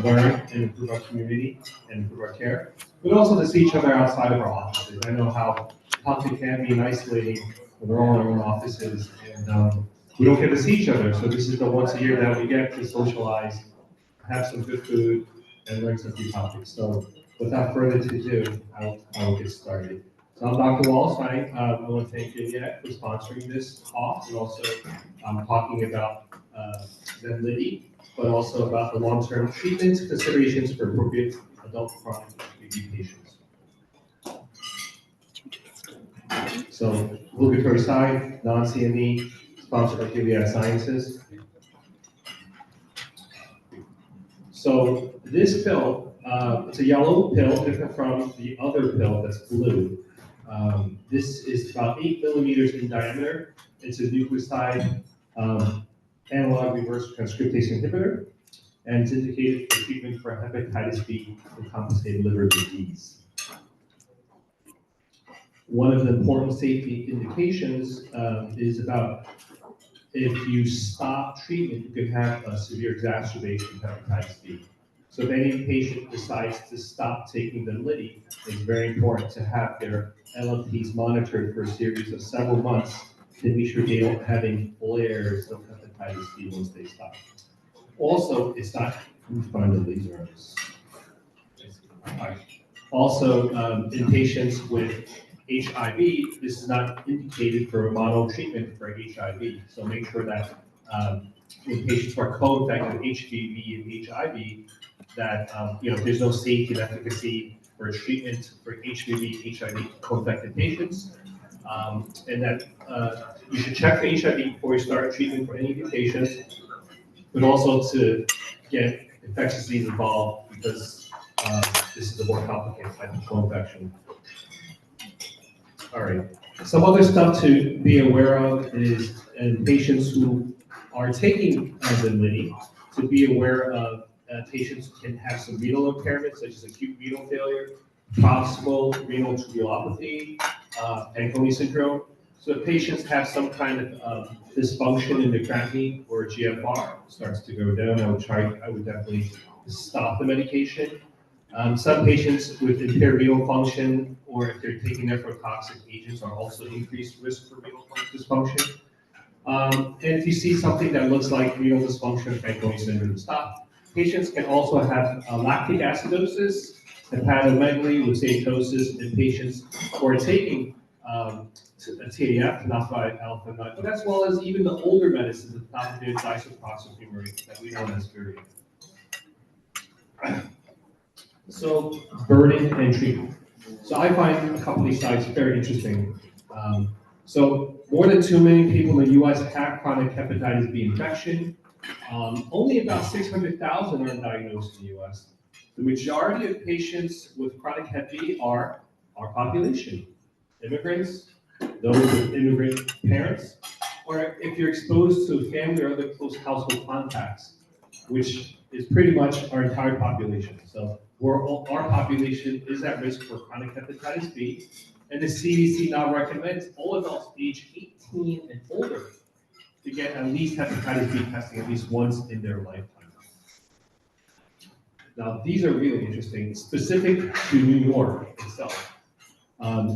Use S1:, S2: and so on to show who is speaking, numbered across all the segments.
S1: learn and improve our community and improve our care, but also to see each other outside of our offices. I know how tough it can be and isolating when we're all in our own offices and we don't get to see each other. So this is the once a year that we get to socialize, have some good food, and learn some few topics. So without further ado, I will get started. So I'm Dr. Wallace Wang. I want to thank Gilead for sponsoring this talk and also talking about Venlidi, but also about the long-term treatments, considerations for appropriate adult chronic HBV patients. So obligatory side, non-CME, sponsored by Gilead Sciences. So this pill, it's a yellow pill, different from the other pill that's blue. This is about 8 millimeters in diameter. It's a nucleoside analog reverse transcriptase inhibitor, and it's indicated for treatment for hepatitis B and compensated liver disease. One of the important safety indications is about if you stop treatment, you can have a severe exacerbation of hepatitis B. So if any patient decides to stop taking the Venlidi, it's very important to have their LFTs monitored for a series of several months to make sure they don't have any flares of hepatitis B once they stop. Also, it's not, let me find the laser on this. Also, in patients with HIV, this is not indicated for mono treatment for HIV. So make sure that when patients are co-infected with HBV and HIV, that there's no safety and efficacy for treatment for HBV, HIV co-infected patients, and that you should check for HIV before you start treatment for any of your patients, but also to get infectious disease involved because this is a more complicated type of co-infection. All right. Some other stuff to be aware of is in patients who are taking Venlidi, to be aware of patients can have some renal impairment, such as acute renal failure, proximal renal tubulopathy, Fanconi syndrome. So if patients have some kind of dysfunction in the creatinine or GFR starts to go down, I would definitely stop the medication. Some patients with impaired renal function, or if they're taking nephrotoxic agents, are also increased risk for renal dysfunction. And if you see something that looks like renal dysfunction, Fanconi syndrome, stop. Patients can also have lactic acidosis, hepatomegaly, steatosis in patients who are taking TAF, tophi alpha-9, but as well as even the older medicines, ethanolamine, disoproxil fumarate, that we know as very. So burden and treatment. So I find a couple of these slides very interesting. So more than 2 million people in the U.S. have chronic hepatitis B infection. Only about 600,000 are diagnosed in the U.S. The majority of patients with chronic hep B are our population, immigrants, those with immigrant parents, or if you're exposed to family or other close household contacts, which is pretty much our entire population. So our population is at risk for chronic hepatitis B, and the CDC now recommends all adults age 18 and older to get at least hepatitis B testing at least once in their lifetime. Now, these are really interesting, specific to New York itself.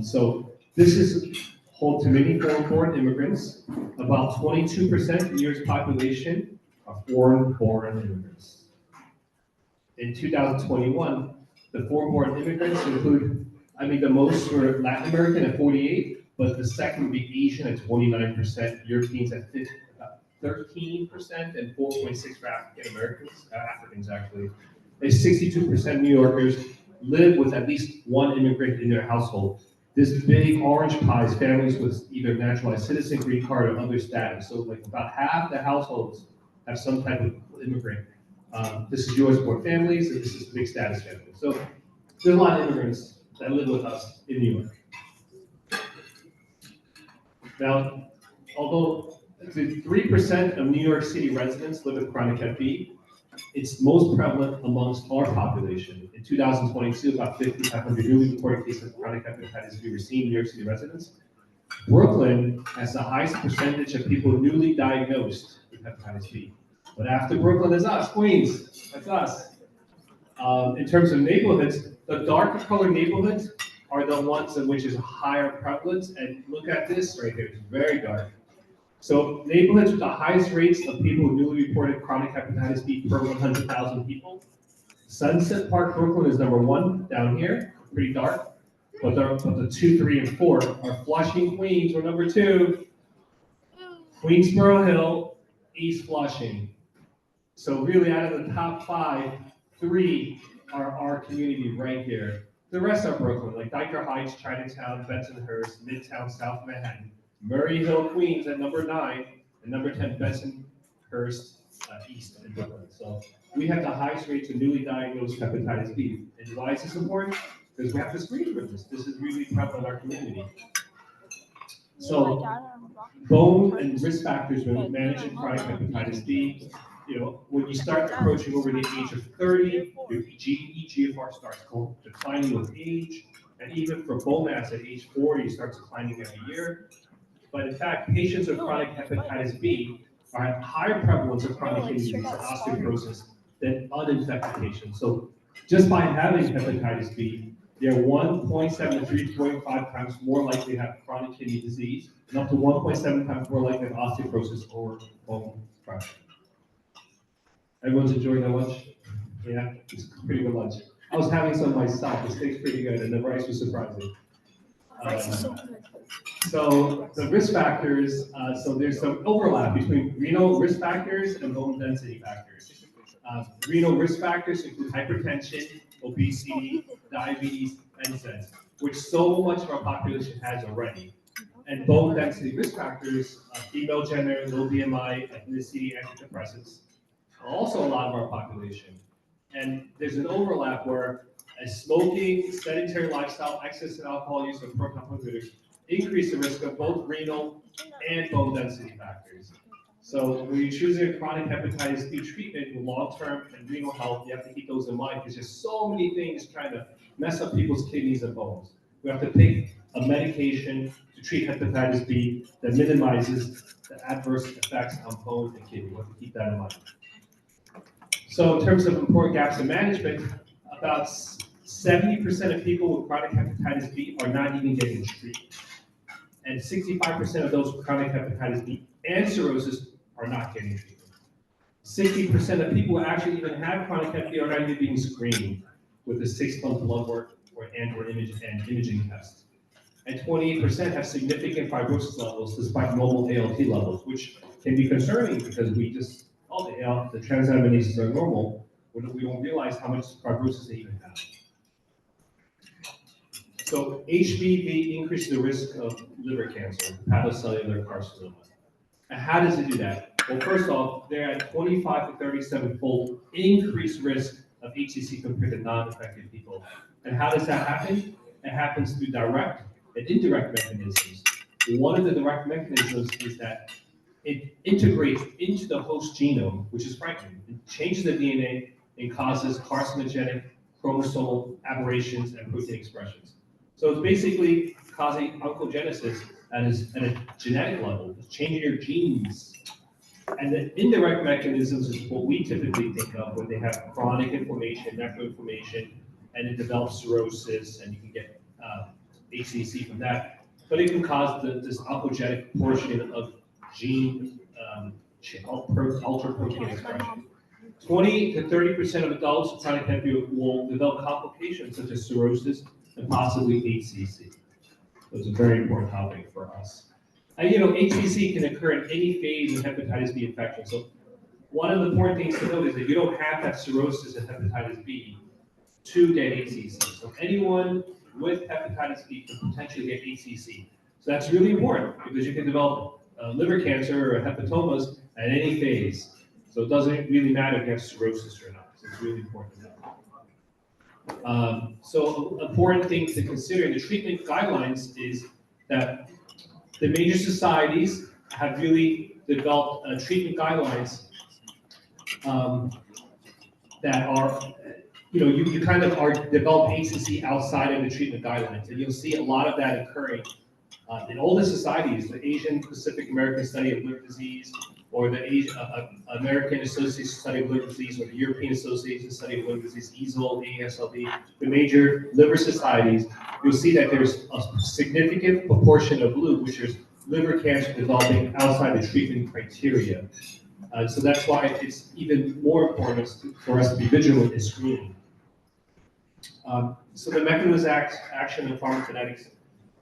S1: So this is home to many foreign-born immigrants. About 22% of New York's population are foreign-born immigrants. In 2021, the foreign-born immigrants include, the most were Latin American at 48, but the second would be Asian at 29%, Europeans at 13%, and 4.6% for Africans actually. And 62% New Yorkers live with at least one immigrant in their household. This big orange pie is families with either naturalized citizen, green card, or other status. So like about half the households have some type of immigrant. This is US-born families, and this is big status families. So there's a lot of immigrants that live with us in New York. Now, although 3% of New York City residents live with chronic hep B, it's most prevalent amongst our population. In 2022, about 5,500 newly reported cases of chronic hepatitis B were seen in New York City residents. Brooklyn has the highest percentage of people newly diagnosed with hepatitis B. But after Brooklyn is us, Queens, that's us. In terms of neighborhoods, the darker colored neighborhoods are the ones in which is a higher prevalence. And look at this right here, it's very dark. So neighborhoods with the highest rates of people with newly reported chronic hepatitis B per 100,000 people. Sunset Park, Brooklyn is number 1 down here, pretty dark. But the 2, 3, and 4 are Flushing, Queens, we're number 2. Queensboro Hill, East Flushing. So really out of the top 5, 3 are our community right here. The rest are Brooklyn, like Dyker Heights, Chinatown, Bensonhurst, Midtown, South Manhattan, Murray Hill, Queens at number 9, and number 10, Bensonhurst, East in Brooklyn. So we have the highest rates of newly diagnosed hepatitis B. And why is this important? Because we have to screen for this. This is really prevalent in our community. So bone and risk factors when managing chronic hepatitis B. You know, when you start approaching over the age of 30, your eGFR starts declining with age, and even for bone mass at age 40, it starts declining every year. But in fact, patients with chronic hepatitis B are at higher prevalence of chronic kidney disease and osteoporosis than uninfected patients. So just by having hepatitis B, they're 1.7 to 3.5 times more likely to have chronic kidney disease, and up to 1.7 times more likely to have osteoporosis or bone fracture. Everyone's enjoying their lunch? Yeah, it's a pretty good lunch. I was having some myself. The steak's pretty good, and the rice was surprising. So the risk factors, so there's some overlap between renal risk factors and bone density factors. Renal risk factors include hypertension, obesity, diabetes, NSAIDs, which so much of our population has already. And bone density risk factors, female gender, low BMI, ethnicity, antidepressants, also a lot of our population. And there's an overlap where smoking, sedentary lifestyle, excess alcohol use, and pro-complement inhibitors increase the risk of both renal and bone density factors. So when you're choosing a chronic hepatitis B treatment with long-term and renal health, you have to keep those in mind because there's so many things trying to mess up people's kidneys and bones. We have to pick a medication to treat hepatitis B that minimizes the adverse effects on bone and kidney. We have to keep that in mind. So in terms of important gaps in management, about 70% of people with chronic hepatitis B are not even getting treated. And 65% of those with chronic hepatitis B and cirrhosis are not getting treated. 60% of people who actually even have chronic hep B are not even being screened with a 6-month blood work or imaging test. And 28% have significant fibrosis levels despite normal ALT levels, which can be concerning because we just, the transaminases are normal, but we don't realize how much fibrosis they even have. So HBV increases the risk of liver cancer, hepatocellular carcinoma. And how does it do that? Well, first off, they're at 25 to 37-fold increased risk of HCC compared to non-infected people. And how does that happen? It happens through direct and indirect mechanisms. One of the direct mechanisms is that it integrates into the host genome, which is frightening. It changes the DNA and causes carcinogenic chromosomal aberrations and protein expressions. So it's basically causing oncogenesis at a genetic level. It's changing your genes. And the indirect mechanisms is what we typically think of when they have chronic inflammation, necroinflammation, and it develops cirrhosis, and you can get HCC from that. But it can cause this oncogenic portion of gene altered protein expression. 20 to 30% of adults with chronic hep B will develop complications such as cirrhosis and possibly HCC. So it's a very important topic for us. And HCC can occur in any phase of hepatitis B infection. So one of the important things to note is that you don't have to have cirrhosis and hepatitis B to get HCC. So anyone with hepatitis B can potentially get HCC. So that's really important because you can develop liver cancer or hepatomas at any phase. So it doesn't really matter if you have cirrhosis or not. So it's really important to know. So important thing to consider in the treatment guidelines is that the major societies have really developed treatment guidelines that are, you kind of are develop HCC outside of the treatment guidelines. And you'll see a lot of that occurring in all the societies, the Asian Pacific American Study of Liver Disease, or the American Association of Study of Liver Disease, or the European Association of Study of Liver Disease, EASL, AASLD, the major liver societies, you'll see that there's a significant proportion of blue, which is liver cancer developing outside the treatment criteria. So that's why it's even more important for us to be vigilant in screening. So the mechanism of action of pharmacokinetics.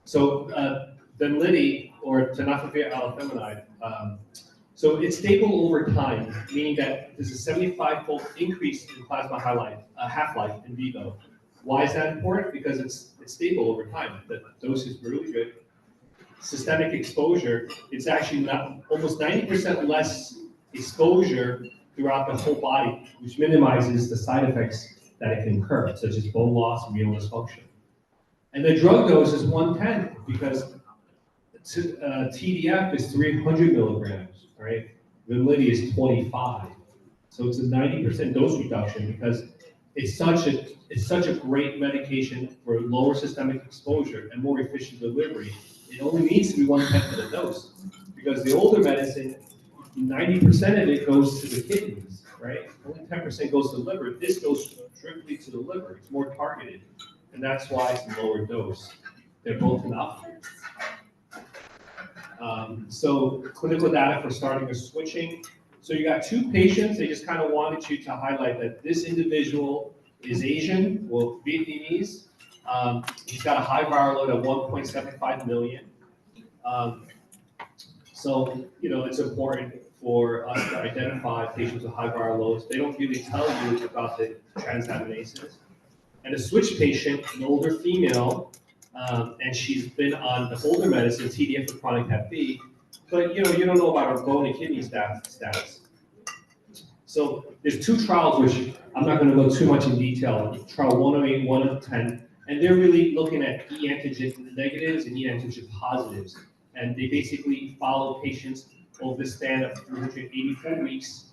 S1: So Benliti, or tenofovir alafenamide, so it's stable over time, meaning that there's a 75-fold increase in plasma half-life in vivo. Why is that important? Because it's stable over time. The dose is really good. Systemic exposure, it's actually almost 90% less exposure throughout the whole body, which minimizes the side effects that it can incur, such as bone loss and renal dysfunction. And the drug dose is 110 because TDF is 300 milligrams, right? Benliti is 25. So it's a 90% dose reduction because it's such a great medication for lower systemic exposure and more efficient delivery. It only needs to be 1/10 of the dose because the older medicine, 90% of it goes to the kidneys, right? Only 10% goes to the liver. This goes strictly to the liver. It's more targeted, and that's why it's a lower dose. They're both enough. So clinical data for starting or switching. So you got two patients. They just kind of wanted you to highlight that this individual is Asian, well, Vietnamese. He's got a high viral load of 1.75 million. So, it's important for us to identify patients with high viral loads. They don't really tell you about the transaminases. And a switch patient, an older female, and she's been on the older medicine, TDF for chronic Hep B, but you don't know about her bone and kidney status. So there's two trials, which I'm not going to go too much in detail. Trial 108, 110, and they're really looking at E antigen negatives and E antigen positives. And they basically follow patients over the span of 384 weeks.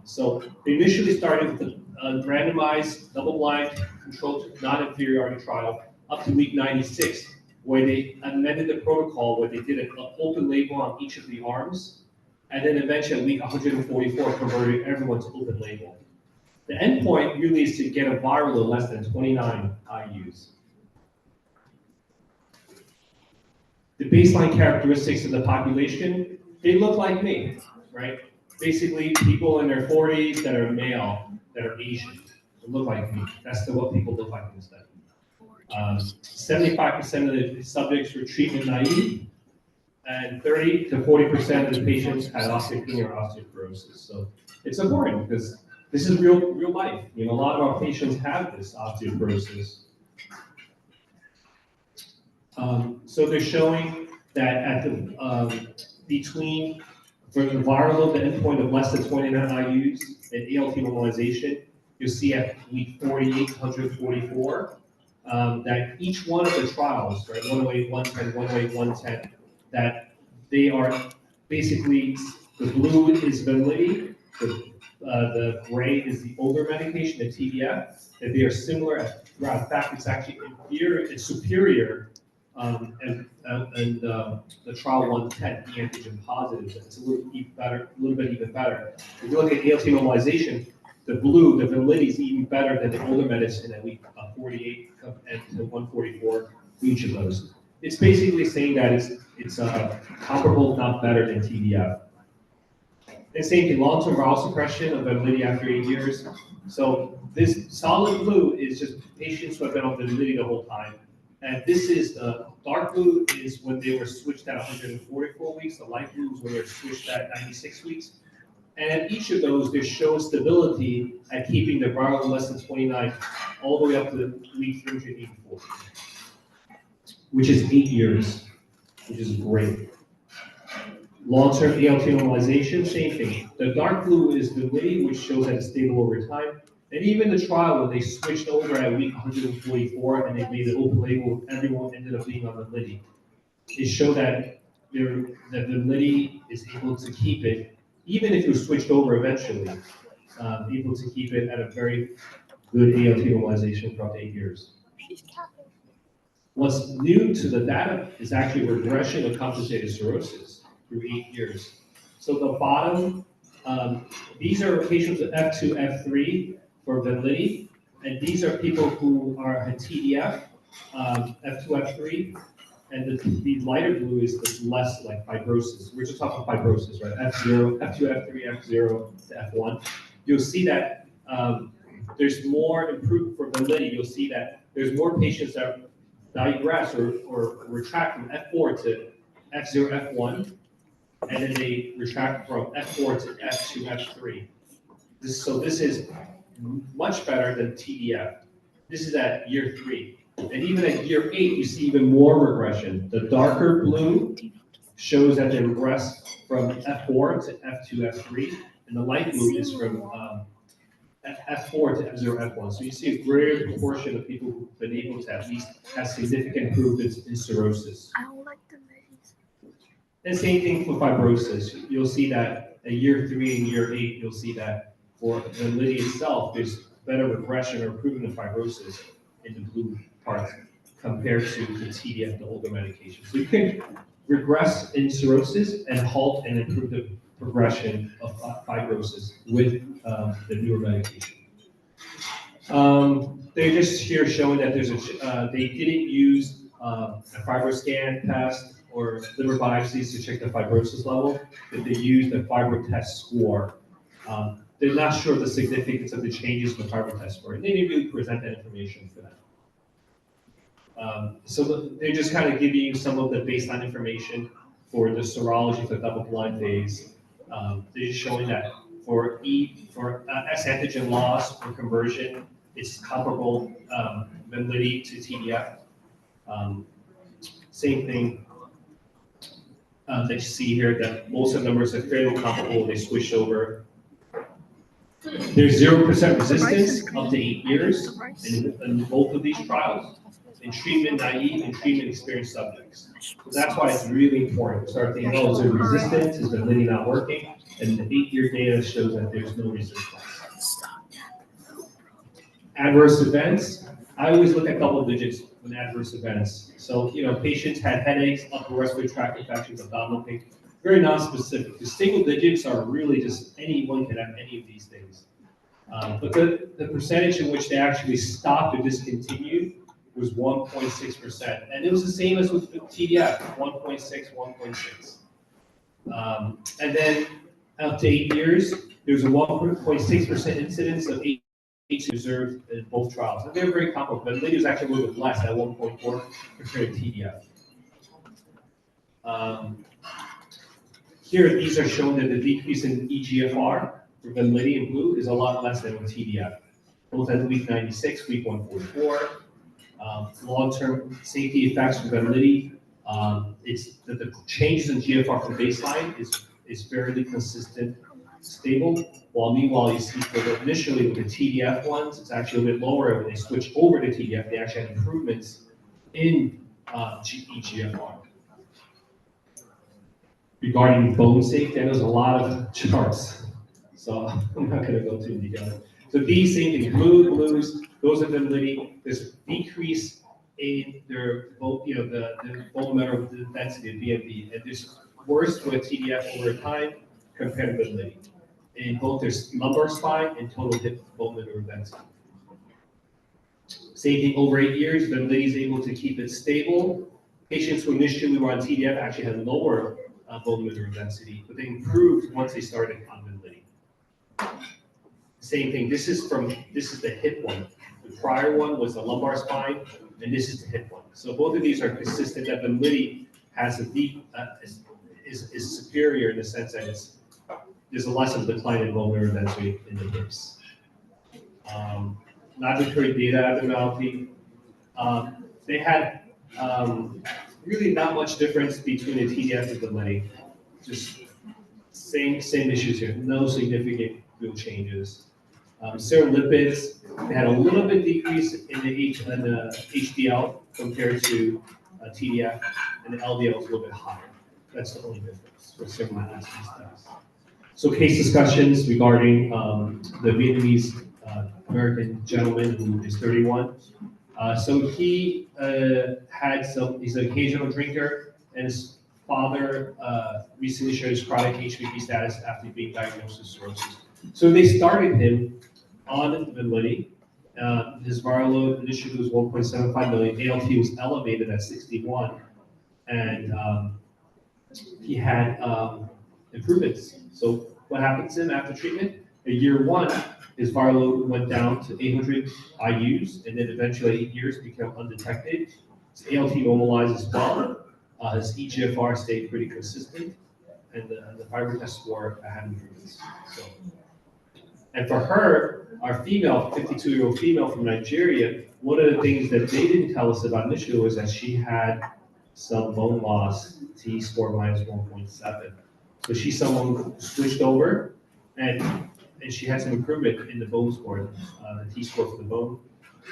S1: So they initially started with a randomized, double-blind, controlled non-inferiority trial up to week 96, where they amended the protocol, where they did an open label on each of the arms, and then eventually at week 144 converted everyone to open label. The endpoint really is to get a viral load less than 29 IUs. The baseline characteristics of the population, they look like me, right? Basically, people in their 40s that are male, that are Asian, look like me. That's what people look like in the study. 75% of the subjects were treatment naive, and 30 to 40% of the patients had osteopenia or osteoporosis. So it's important because this is real life. A lot of our patients have this osteoporosis. So they're showing that at the for the viral load, the endpoint of less than 29 IUs and ALT normalization, you'll see at week 48, 144, that each one of the trials, right, 108, 110, 108, 110, that they are basically, the blue is Benliti, the gray is the older medication, the TDF, that they are similar. In fact, it's actually inferior, it's superior, and the trial 110, E antigen positive, it's a little bit even better. If you look at ALT normalization, the blue, the Benliti, is even better than the older medicine at week 48 and 144, each of those. It's basically saying that it's comparable, not better than TDF. And same thing, long-term viral suppression of Benliti after 8 years. So this solid blue is just patients who have been on Benliti the whole time. And this is dark blue is when they were switched at 144 weeks. The light blue is when they were switched at 96 weeks. And at each of those, they show stability at keeping the viral less than 29 all the way up to week 384, which is 8 years, which is great. Long-term ALT normalization, same thing. The dark blue is the Benliti, which shows that it's stable over time. And even the trial when they switched over at week 144 and they made it open label, everyone ended up being on the Benliti. It showed that the Benliti is able to keep it, even if you switched over eventually, able to keep it at a very good ALT normalization for up to 8 years. What's new to the data is actually regression of compensated cirrhosis through 8 years. So the bottom, these are patients with F2, F3 for validity, and these are people who are a TDF, F2, F3, and the lighter blue is the less like fibrosis. We're just talking fibrosis, right? F0, F2, F3, F0 to F1. You'll see that there's more improved for validity. You'll see that there's more patients that digress or retract from F4 to F0, F1, and then they retract from F4 to F2, F3. So this is much better than TDF. This is at year 3. And even at year 8, you see even more regression. The darker blue shows that they regress from F4 to F2, F3, and the light blue is from F4 to F0, F1. So you see a greater proportion of people who've been able to at least have significant improvements in cirrhosis.
S2: I don't like the ladies.
S1: And same thing for fibrosis. You'll see that at year 3 and year 8, you'll see that for validity itself, there's better regression or improvement of fibrosis in the blue part compared to the TDF, the older medication. So you can regress in cirrhosis and halt and improve the progression of fibrosis with the newer medication. They're just here showing that there's they didn't use a FibroScan test or liver biopsies to check the fibrosis level, but they used a FibroTest score. They're not sure of the significance of the changes in the FibroTest score, and they didn't really present that information for them. So they're just kind of giving you some of the baseline information for the serology for the double-blind phase. They're just showing that for S antigen loss or conversion, it's comparable validity to TDF. Same thing that you see here, that most of the numbers are fairly comparable. They switched over. There's 0% resistance up to 8 years in both of these trials, in treatment naive and treatment experienced subjects. So that's why it's really important to start thinking, oh, is there resistance? Is validity not working? And the 8-year data shows that there's no resistance. Adverse events, I always look at double digits with adverse events. So, patients had headaches, upper respiratory tract infections, abdominal pain, very non-specific. The single digits are really just anyone can have any of these things. But the percentage in which they actually stopped or discontinued was 1.6%. And it was the same as with TDF, 1.6, 1.6. And then up to 8 years, there's a 1.6% incidence of HBV observed in both trials. And they're very comparable, but validity was actually a little bit less at 1.4 compared to TDF. Here, these are showing that the decrease in EGFR for validity in blue is a lot less than with TDF. Both at week 96, week 144. Long-term safety effects for validity, it's that the changes in GFR from baseline is fairly consistent, stable. While meanwhile, you see for initially with the TDF ones, it's actually a bit lower. When they switch over to TDF, they actually had improvements in EGFR. Regarding bone safety, and there's a lot of charts, so I'm not going to go too detail. So these same things, blues, those are validity. There's decrease in their bone, the bone mineral density, the BMD, and there's worse with TDF over time compared to validity. In both their lumbar spine and total hip bone mineral density. Same thing over 8 years, validity is able to keep it stable. Patients who initially were on TDF actually had lower bone mineral density, but they improved once they started on validity. Same thing. This is the hip one. The prior one was the lumbar spine, and this is the hip one. So both of these are consistent. That validity has a deep is superior in the sense that there's a less of a decline in bone mineral density in the hips. Laboratory data abnormality. They had really not much difference between the TDF and the validity. Just same issues here. No significant real changes. Serum lipids, they had a little bit decrease in the HDL compared to TDF, and the LDL is a little bit higher. That's the only difference for serum lipids tests. So case discussions regarding the Vietnamese American gentleman who is 31. So he he's an occasional drinker, and father recently shared his chronic HBV status after being diagnosed with cirrhosis. So they started him on Venlidi. His viral load initially was 1.75 million. ALT was elevated at 61, and he had improvements. So what happened to him after treatment? At year 1, his viral load went down to 800 IUs, and then eventually at 8 years became undetected. His ALT normalized as well. His eGFR stayed pretty consistent, and the fiber test score had improvements. So, and for her, our female, 52-year-old female from Nigeria, one of the things that they didn't tell us about initially was that she had some bone loss, T-score minus 1.7. So she's someone who switched over, and she had some improvement in the bone score, the T-score for the bone,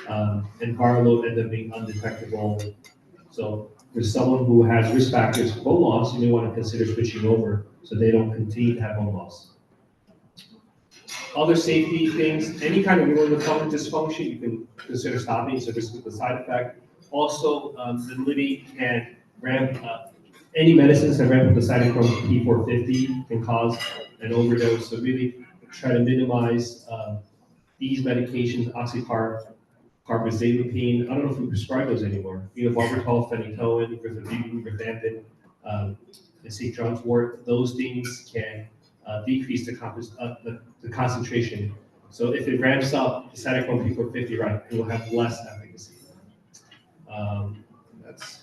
S1: and viral load ended up being undetectable. So for someone who has risk factors for bone loss, you may want to consider switching over so they don't continue to have bone loss. Other safety things, any kind of renal dysfunction, you can consider stopping, so this is the side effect. Also, Venlidi can ramp up, any medicines that ramp up the cytochrome P450 can cause an overdose, so really try to minimize these medications, carbazepine. I don't know if we prescribe those anymore. You have barbital, phenytoin, rifampin, and St. John's wort. Those things can decrease the concentration. So if it ramps up the cytochrome P450, right, it will have less efficacy. That's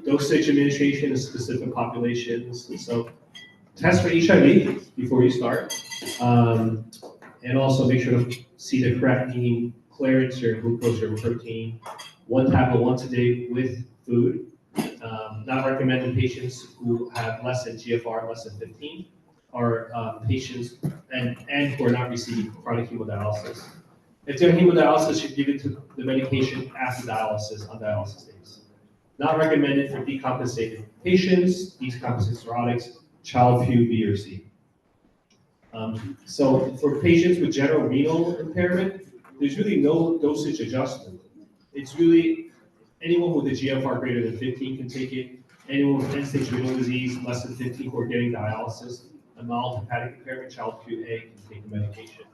S1: dosage administration in specific populations. So test for HIV before you start, and also make sure to see the correct meaning clearance or glucose or protein. 1 tablet once a day with food. Not recommended in patients who have less than GFR, less than 15, or patients and who are not receiving chronic hemodialysis. If they're on hemodialysis, you give it to the medication after dialysis on dialysis days. Not recommended for decompensated patients, decompensated cirrhotics, child Q, B, or C. So for patients with general renal impairment, there's really no dosage adjustment. It's really anyone with a GFR greater than 15 can take it. Anyone with end-stage renal disease less than 15 who are getting dialysis, a mild hepatic impairment, child QA can take the medication.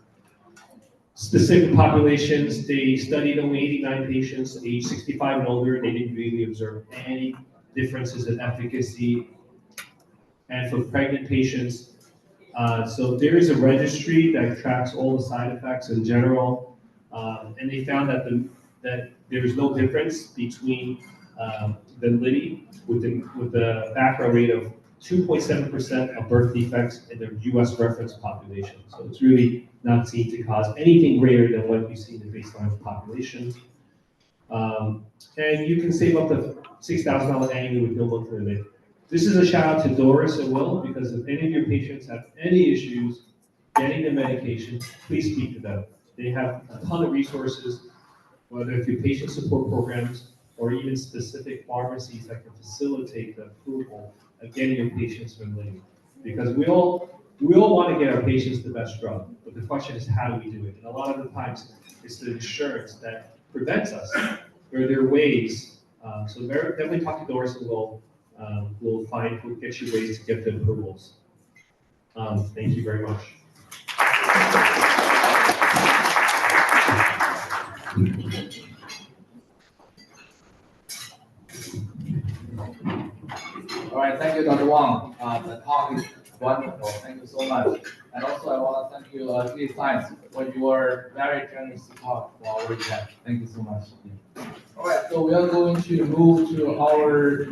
S1: Specific populations, they studied only 89 patients, age 65 and older. They didn't really observe any differences in efficacy. And for pregnant patients, so there is a registry that tracks all the side effects in general, and they found that there is no difference between Venlidi with the background rate of 2.7% of birth defects in the U.S. reference population. So it's really not seen to cause anything greater than what you see in the baseline population. And you can save up to $6,000 annually with no monthly limit. This is a shout out to Doris and Will, because if any of your patients have any issues getting the medication, please speak to them. They have a ton of resources, whether it's through patient support programs or even specific pharmacies that can facilitate the approval of getting your patients Venlidi. Because we all want to get our patients the best drug, but the question is, how do we do it? And a lot of the times, it's the insurance that prevents us. There are ways, so definitely talk to Doris and we'll get you ways to get the approvals. Thank you very much.
S3: All right, thank you, Dr. Wang. The talk is wonderful. Thank you so much. And also, I want to thank you, Gilead Science, for your very generous talk for our event. Thank you so much. All right, so we are going to move to our